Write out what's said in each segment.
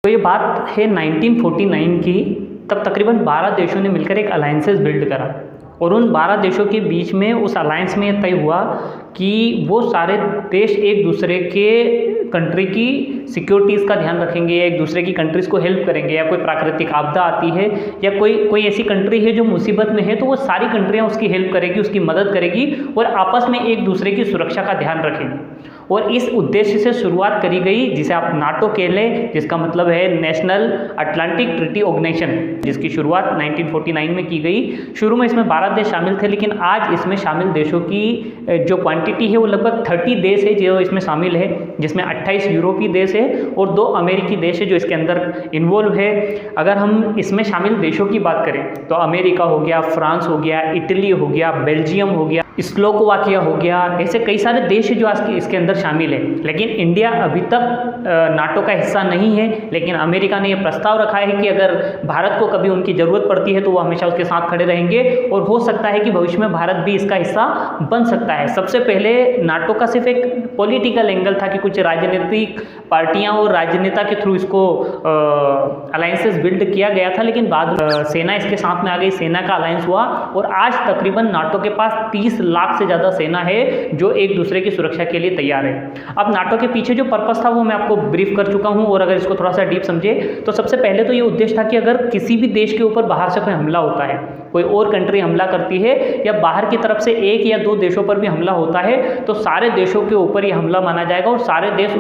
तो ये बात है 1949 की। तब तकरीबन 12 देशों ने मिलकर एक अलायंसेस बिल्ड करा और उन 12 देशों के बीच में उस अलायंस में ये तय हुआ कि वो सारे देश एक दूसरे के कंट्री की सिक्योरिटीज़ का ध्यान रखेंगे, एक दूसरे की कंट्रीज़ को हेल्प करेंगे, या कोई प्राकृतिक आपदा आती है या कोई ऐसी कंट्री है जो मुसीबत में है तो वो सारी कंट्रियाँ उसकी हेल्प करेगी, उसकी मदद करेगी और आपस में एक दूसरे की सुरक्षा का ध्यान रखेंगे। और इस उद्देश्य से शुरुआत करी गई जिसे आप नाटो कह लें, जिसका मतलब है नेशनल अटलांटिक ट्रीटी ऑर्गेनाइजेशन, जिसकी शुरुआत 1949 में की गई। शुरू में इसमें 12 देश शामिल थे, लेकिन आज इसमें शामिल देशों की जो क्वांटिटी है वो लगभग 30 देश है जो इसमें शामिल है, जिसमें 28 यूरोपीय देश है और 2 अमेरिकी देश है जो इसके अंदर इन्वॉल्व है। अगर हम इसमें शामिल देशों की बात करें तो अमेरिका हो गया, फ्रांस हो गया, इटली हो गया, बेल्जियम हो गया, स्लोवाकिया हो गया, ऐसे कई सारे देश है जो आज इसके अंदर शामिल है। लेकिन इंडिया अभी तक नाटो का हिस्सा नहीं है, लेकिन अमेरिका ने यह प्रस्ताव रखा है कि अगर भारत को कभी उनकी ज़रूरत पड़ती है तो वो हमेशा उसके साथ खड़े रहेंगे और हो सकता है कि भविष्य में भारत भी इसका हिस्सा बन सकता है। सबसे पहले नाटो का सिर्फ एक पॉलिटिकल एंगल था कि कुछ राजनीतिक पार्टियां और राजनेता के थ्रू इसको अलायंसेस बिल्ड किया गया था, लेकिन बाद सेना इसके साथ में आ गई, सेना का अलायंस हुआ और आज तकरीबन नाटो के पास 30 लाख से ज़्यादा सेना है जो एक दूसरे की सुरक्षा के लिए तैयार है। अब नाटो के पीछे जो पर्पस था वो मैं आपको ब्रीफ कर चुका हूँ और अगर इसको थोड़ा सा डीप समझे तो सबसे पहले तो ये उद्देश्य था कि अगर किसी भी देश के ऊपर बाहर से कोई हमला होता है, कोई और कंट्री हमला करती है या बाहर की तरफ से 1 या 2 देशों पर भी हमला होता है तो सारे देशों के ऊपर ये हमला माना जाएगा और सारे देश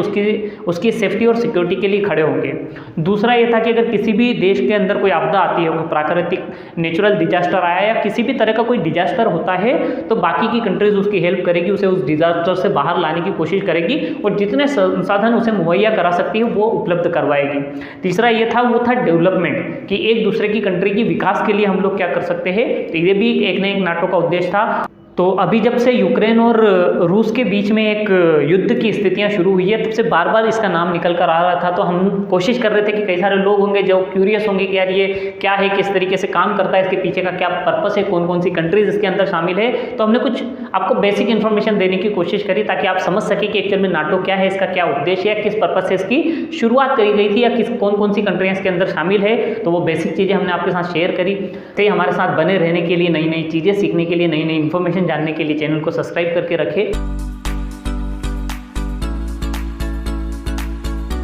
उसकी सेफ्टी और सिक्योरिटी के लिए खड़े होंगे। दूसरा ये था कि अगर किसी भी देश के अंदर कोई आपदा आती है, कोई प्राकृतिक नेचुरल डिजास्टर आया या किसी भी तरह का कोई डिजास्टर होता है तो बाकी की कंट्रीज उसकी हेल्प करेगी, उसे उस डिजास्टर से बाहर लाने की कोशिश करेगी और जितने संसाधन उसे मुहैया करा सकती है वो उपलब्ध करवाएगी। तीसरा ये था वो था डेवलपमेंट, कि एक दूसरे की कंट्री की विकास के लिए हम लोग क्या कर सकते हैं। तो ये भी एक न एक नाटो का उद्देश्य था। तो अभी जब से यूक्रेन और रूस के बीच में एक युद्ध की स्थितियां शुरू हुई है तब से बार बार इसका नाम निकल कर आ रहा था। तो हम कोशिश कर रहे थे कि कई सारे लोग होंगे जो क्यूरियस होंगे कि यार ये क्या है, किस तरीके से काम करता है, इसके पीछे का क्या पर्पस है, कौन कौन सी कंट्रीज इसके अंदर शामिल है। तो हमने कुछ आपको बेसिक इन्फॉर्मेशन देने की कोशिश करी ताकि आप समझ सके कि एक्चुअल में नाटो क्या है, इसका क्या उद्देश्य है, किस पर्पज से इसकी शुरुआत करी गई थी या कौन कौन सी कंट्रियाँ इसके अंदर शामिल है। तो वो बेसिक चीज़ें हमने आपके साथ शेयर करी। तो हमारे साथ बने रहने के लिए, नई नई चीज़ें सीखने के लिए, नई नई इन्फॉर्मेशन जानने के लिए चैनल को सब्सक्राइब करके रखें।